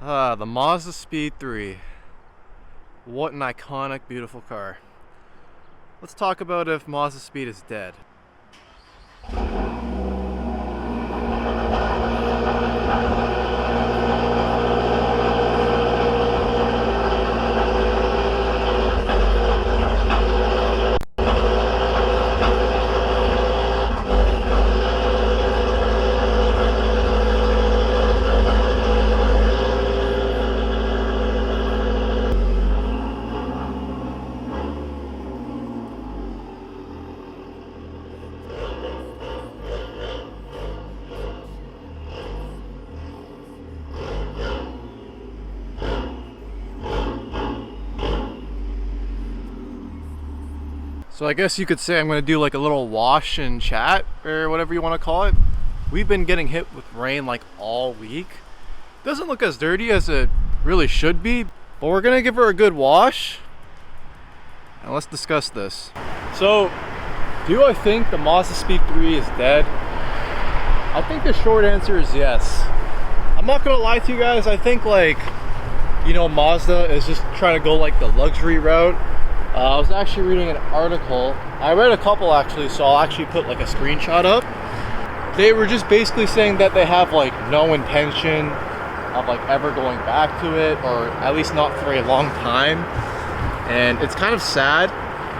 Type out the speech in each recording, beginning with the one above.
The Mazdaspeed 3. What an iconic, beautiful car. Let's talk about if Mazdaspeed is dead. So I guess you could say I'm going to do like a little wash and chat, or whatever you want to call it. We've been getting hit with rain like all week. Doesn't look as dirty as it really should be, but we're going to give her a good wash. And let's discuss this. So, do I think the Mazdaspeed 3 is dead? I think the short answer is yes. I'm not going to lie to you guys, I think Mazda is just trying to go like the luxury route. I was actually reading an article. I read a couple actually, so I'll actually put like a screenshot up. They were just basically saying that they have like no intention of like ever going back to it, or at least not for a long time. And it's kind of sad.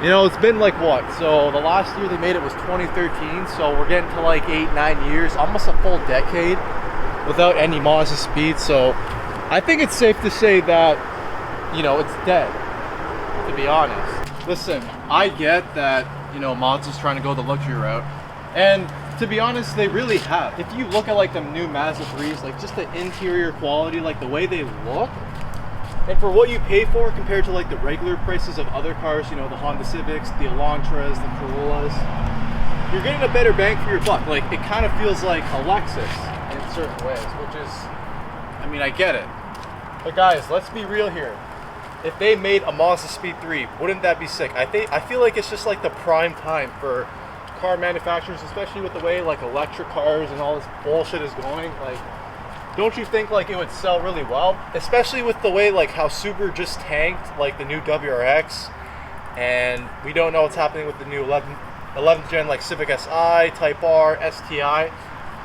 It's been like what? So the last year they made it was 2013, so we're getting to like 8-9 years, almost a full decade without any Mazdaspeed. So I think it's safe to say that, it's dead. To be honest. Listen, I get that, Mazda's trying to go the luxury route, and to be honest, they really have. If you look at like the new Mazda Breeze, like just the interior quality, like the way they look, and for what you pay for compared to like the regular prices of other cars, the Honda Civics, the Elantras, the Corollas, you're getting a better bang for your buck. Like, it kind of feels like a Lexus in certain ways, which is, I get it. But guys, let's be real here. If they made a Mazdaspeed 3, wouldn't that be sick? I feel like it's just like the prime time for car manufacturers, especially with the way like electric cars and all this bullshit is going. Like, don't you think like it would sell really well? Especially with the way like how Subaru just tanked like the new WRX, and we don't know what's happening with the new 11th gen like Civic Si, Type R, STI.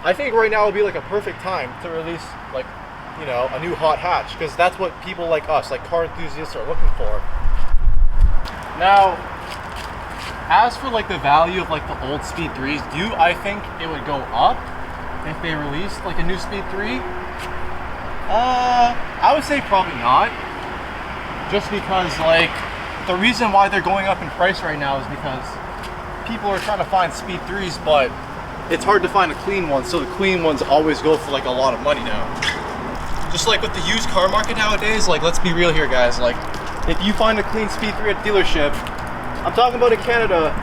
I think right now would be like a perfect time to release like a new hot hatch, because that's what people like us, like car enthusiasts, are looking for. Now, as for like the value of like the old Speed 3s, do I think it would go up if they released like a new Speed 3? I would say probably not. Just because like the reason why they're going up in price right now is because people are trying to find Speed 3s, but it's hard to find a clean one, so the clean ones always go for like a lot of money now. Just like with the used car market nowadays, like, let's be real here, guys. Like, if you find a clean Speed 3 at the dealership, I'm talking about in Canada,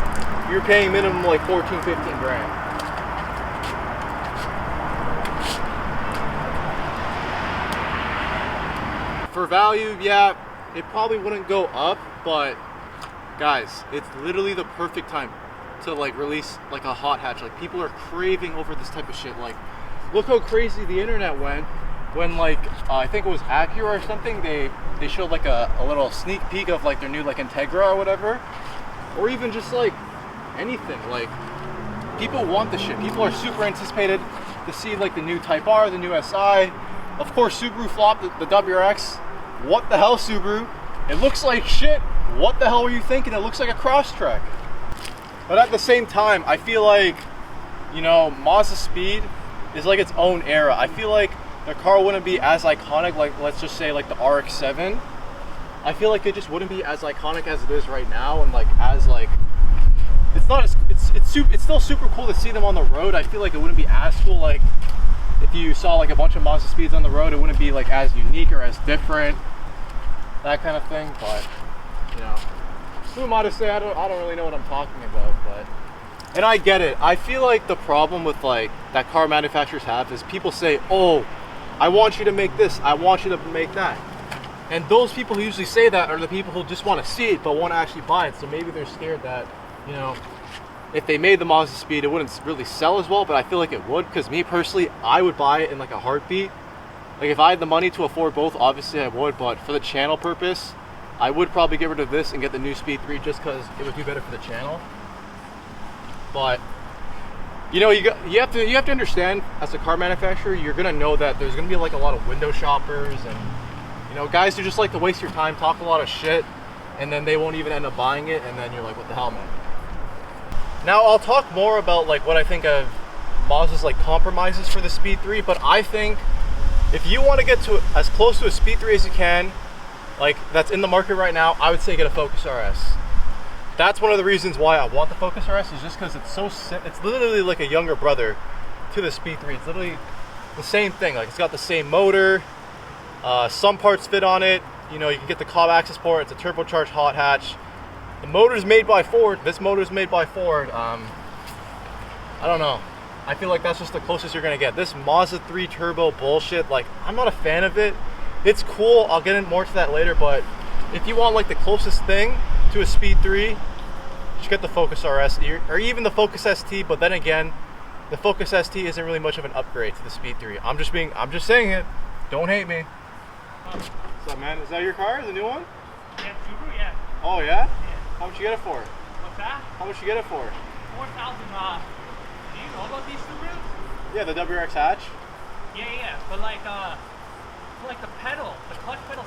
you're paying minimum like 14, 15 grand. For value, yeah, it probably wouldn't go up, but guys, it's literally the perfect time to like release like a hot hatch. Like, people are craving over this type of shit. Like, look how crazy the internet went when like I think it was Acura or something, they showed like a little sneak peek of like their new like Integra or whatever, or even just like anything. Like, people want the shit. People are super anticipated to see like the new Type R, the new Si. Of course, Subaru flopped the WRX. What the hell, Subaru? It looks like shit. What the hell were you thinking? It looks like a Crosstrek. But at the same time, I feel like, Mazdaspeed is like its own era. I feel like the car wouldn't be as iconic, like let's just say like the RX-7. I feel like it just wouldn't be as iconic as it is right now, and like as like it's still super cool to see them on the road. I feel like it wouldn't be as cool like if you saw like a bunch of Mazdaspeeds on the road. It wouldn't be like as unique or as different, that kind of thing. But who am I to say? I don't really know what I'm talking about. But, and I get it. I feel like the problem with like that car manufacturers have is people say, oh, I want you to make this, I want you to make that. And those people who usually say that are the people who just want to see it but won't actually buy it. So maybe they're scared that, if they made the Mazdaspeed, it wouldn't really sell as well, but I feel like it would, because me personally, I would buy it in like a heartbeat. Like if I had the money to afford both, obviously I would, but for the channel purpose, I would probably get rid of this and get the new Speed 3 just because it would do better for the channel. But you know, you have to understand, as a car manufacturer, you're gonna know that there's gonna be like a lot of window shoppers and, you know, guys who just like to waste your time, talk a lot of shit, and then they won't even end up buying it, and then you're like, what the hell, man? Now I'll talk more about like what I think of Mazda's like compromises for the Speed 3, but I think if you want to get to as close to a Speed 3 as you can, like that's in the market right now, I would say get a Focus RS. That's one of the reasons why I want the Focus RS, is just because it's so it's literally like a younger brother to the Speed 3. It's literally the same thing. Like it's got the same motor, some parts fit on it. You know, you can get the cob access port. It's a turbocharged hot hatch. The motor's made by Ford. This motor's made by Ford. I don't know. I feel like that's just the closest you're gonna get. This Mazda 3 turbo bullshit, like I'm not a fan of it. It's cool. I'll get in more to that later, but if you want like the closest thing to a Speed 3, just get the Focus RS or even the Focus ST. But then again, the Focus ST isn't really much of an upgrade to the Speed 3. I'm just saying it. Don't hate me. What's up, man? Is that your car? Is it a new one? Yeah, Subaru, yeah. Oh yeah? Yeah. How much you get it for? What's that? How much you get it for? 4,000. Do you know about these Subarus? Yeah, the WRX hatch. Yeah. But like the pedal, the clutch pedal,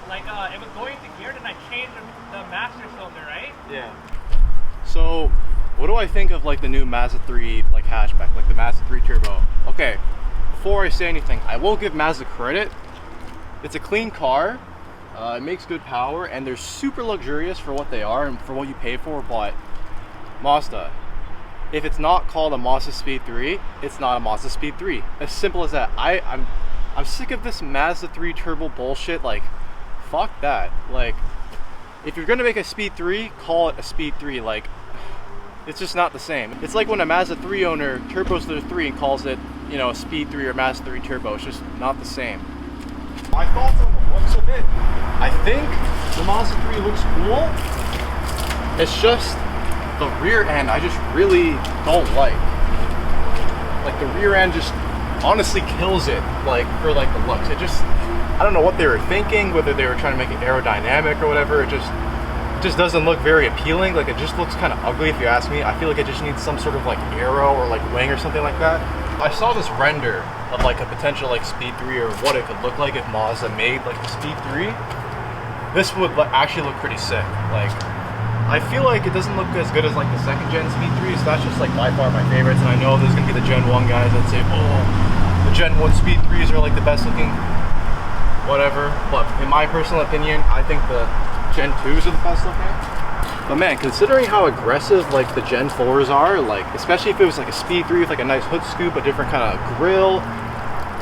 like it was going into gear, then I changed the master cylinder, right? Yeah. So, what do I think of like the new Mazda 3 like hatchback, like the Mazda 3 Turbo? Okay, before I say anything, I will give Mazda credit. It's a clean car. It makes good power, and they're super luxurious for what they are and for what you pay for. But Mazda, if it's not called a Mazda Speed 3, it's not a Mazda Speed 3. As simple as that. I'm sick of this Mazda 3 turbo bullshit. Like, fuck that. Like, if you're gonna make a Speed 3, call it a Speed 3. Like, it's just not the same. It's like when a Mazda 3 owner turbos their 3 and calls it, you know, a Speed 3 or Mazda 3 turbo. It's just not the same. My thoughts on the looks of it. I think the Mazda 3 looks cool. It's just the rear end I just really don't like. Like the rear end just honestly kills it, like for like the looks. It just, I don't know what they were thinking, whether they were trying to make it aerodynamic or whatever. It just doesn't look very appealing. Like it just looks kind of ugly if you ask me. I feel like it just needs some sort of like aero or like wing or something like that. I saw this render of like a potential like Speed 3 or what it could look like if Mazda made like the Speed 3. This would actually look pretty sick. Like, I feel like it doesn't look as good as like the second gen Speed 3, so that's just like by far my favorites. And I know there's gonna be the Gen 1 guys that say, oh, the Gen 1 Speed 3s are like the best looking, whatever. But in my personal opinion, I think the Gen 2s are the best looking. But man, considering how aggressive like the Gen 4s are, like especially if it was like a Speed 3 with like a nice hood scoop, a different kind of grill,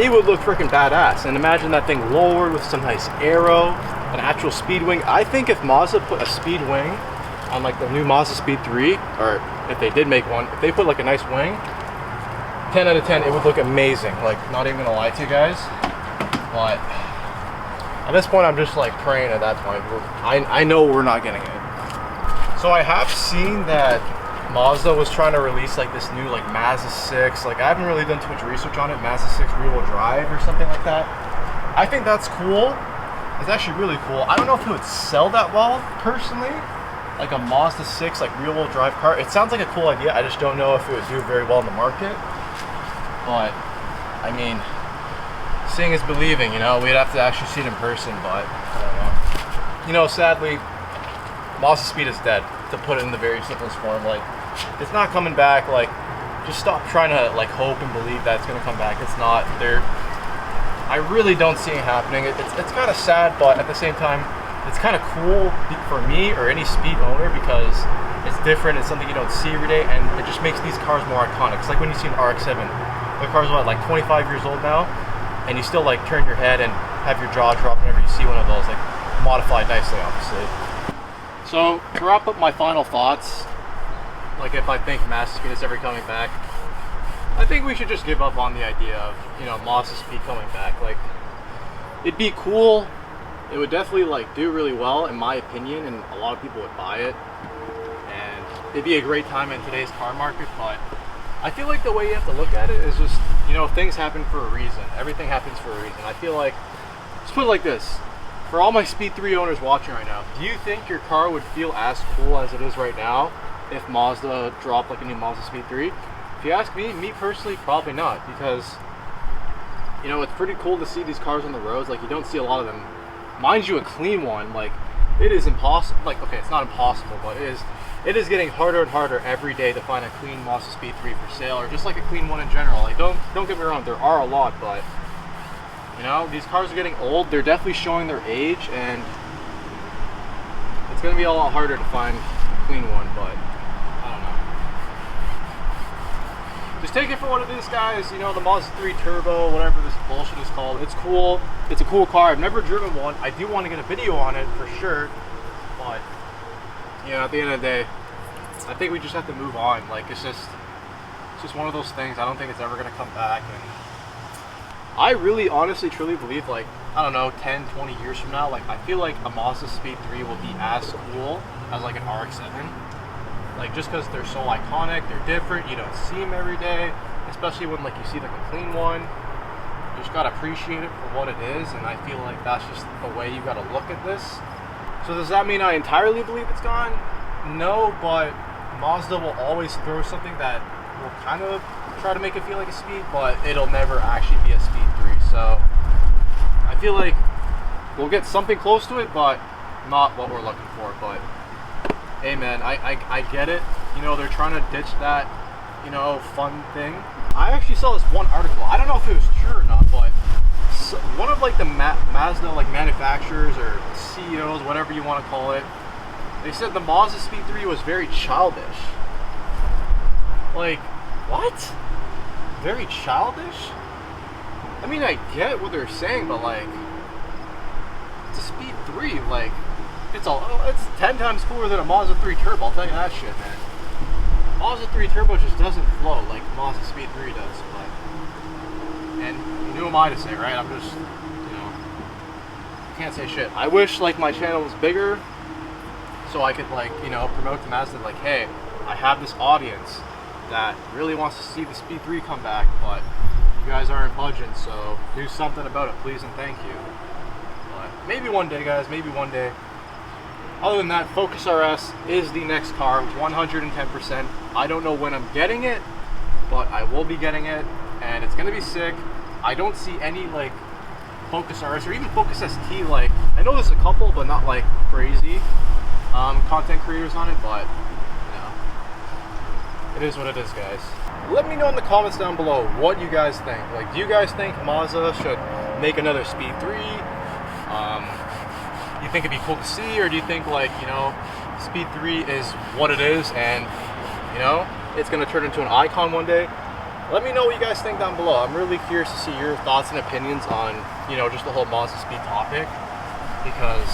it would look freaking badass. And imagine that thing lowered with some nice aero, an actual speed wing. I think if Mazda put a speed wing on like the new Mazda Speed 3, or if they did make one, if they put like a nice wing, 10 out of 10, it would look amazing. Like, not even gonna lie to you guys. But at this point, I'm just like praying at that point. I know we're not getting it. So I have seen that Mazda was trying to release like this new like Mazda 6. Like I haven't really done too much research on it. Mazda 6 rear-wheel drive or something like that. I think that's cool. It's actually really cool. I don't know if it would sell that well personally. Like a Mazda 6 like rear-wheel drive car. It sounds like a cool idea. I just don't know if it would do very well in the market. But I mean, seeing is believing, you know. We'd have to actually see it in person, but I don't know. You know, sadly, Mazda Speed is dead, to put it in the very simplest form. Like, it's not coming back. Like, just stop trying to like hope and believe that it's gonna come back. It's not there. I really don't see it happening. It's kind of sad, but at the same time, it's kind of cool for me or any Speed owner because it's different. It's something you don't see every day, and it just makes these cars more iconic. It's like when you see an RX-7. The car's what, like 25 years old now, and you still like turn your head and have your jaw drop whenever you see one of those, like modified nicely, obviously. So to wrap up my final thoughts, like if I think Mazda Speed is ever coming back, I think we should just give up on the idea of, you know, Mazda Speed coming back. Like, it'd be cool. It would definitely like do really well in my opinion, and a lot of people would buy it. And it'd be a great time in today's car market, but I feel like the way you have to look at it is just you know, things happen for a reason. Everything happens for a reason. I feel like, let's put it like this. For all my Speed 3 owners watching right now, do you think your car would feel as cool as it is right now if Mazda dropped like a new Mazda Speed 3? If you ask me personally, probably not, because, you know, it's pretty cool to see these cars on the roads. Like, you don't see a lot of them. Mind you, a clean one, like, it is impossible. Like, okay, it's not impossible, but it is getting harder and harder every day to find a clean Mazda Speed 3 for sale, or just like a clean one in general. Like, don't get me wrong, there are a lot, but, you know, these cars are getting old. They're definitely showing their age, and it's going to be a lot harder to find a clean one, but I don't know. Just take it for what it is, guys. You know, the Mazda 3 Turbo, whatever this bullshit is called, it's cool. It's a cool car. I've never driven one. I do want to get a video on it for sure, but, you know, at the end of the day, I think we just have to move on. Like, it's just one of those things. I don't think it's ever going to come back, and I really honestly truly believe, like, I don't know, 10 20 years from now, like, I feel like a Mazda Speed 3 will be as cool as like an RX-7, like, just because they're so iconic, they're different, you don't see them every day, especially when, like, you see like a clean one. You just gotta appreciate it for what it is, and I feel like that's just the way you gotta look at this. So does that mean I entirely believe it's gone? No, but Mazda will always throw something that will kind of try to make it feel like a Speed, but it'll never actually be a Speed 3. So I feel like we'll get something close to it, but not what we're looking for. But hey, man, I get it. You know, they're trying to ditch that, you know, fun thing. I actually saw this one article. I don't know if it was true or not, but one of like the Mazda like manufacturers or CEOs, whatever you want to call it, they said the Mazda Speed 3 was very childish. Like, what? Very childish? I mean, I get what they're saying, but like, it's a Speed 3. Like, it's 10 times cooler than a Mazda 3 Turbo. I'll tell you that shit, man. Mazda 3 Turbo just doesn't flow like Mazda Speed 3 does. But, and who am I to say, right? I'm just, you know, can't say shit. I wish like my channel was bigger, so I could, like, you know, promote to Mazda, like, hey, I have this audience that really wants to see the Speed 3 come back, but you guys aren't budging, so do something about it, please and thank you. But maybe one day, guys, maybe one day. Other than that, Focus RS is the next car, 110%. I don't know when I'm getting it, but I will be getting it, and it's gonna be sick. I don't see any like Focus RS or even Focus ST, like, I know there's a couple, but not like crazy content creators on it, but you know, it is what it is, guys. Let me know in the comments down below what you guys think. Like, do you guys think Mazda should make another Speed 3? You think it'd be cool to see, or do you think, like, you know, Speed 3 is what it is, and, you know, it's gonna turn into an icon one day? Let me know what you guys think down below. I'm really curious to see your thoughts and opinions on, you know, just the whole Mazda Speed topic, because,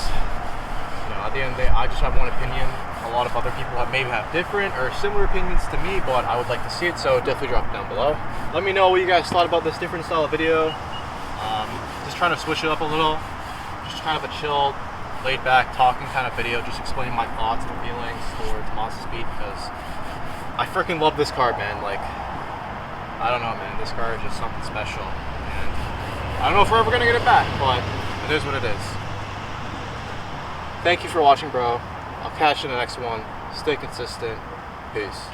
you know, at the end of the day, I just have one opinion. A lot of other people maybe have different or similar opinions to me, but I would like to see it, so definitely drop it down below. Let me know what you guys thought about this different style of video. Just trying to switch it up a little. Just kind of a chill, laid back, talking kind of video, just explaining my thoughts and feelings towards Mazda Speed, because I freaking love this car, man. Like, I don't know, man, this car is just something special, and I don't know if we're ever gonna get it back, but it is what it is. Thank you for watching, bro. I'll catch you in the next one. Stay consistent. Peace.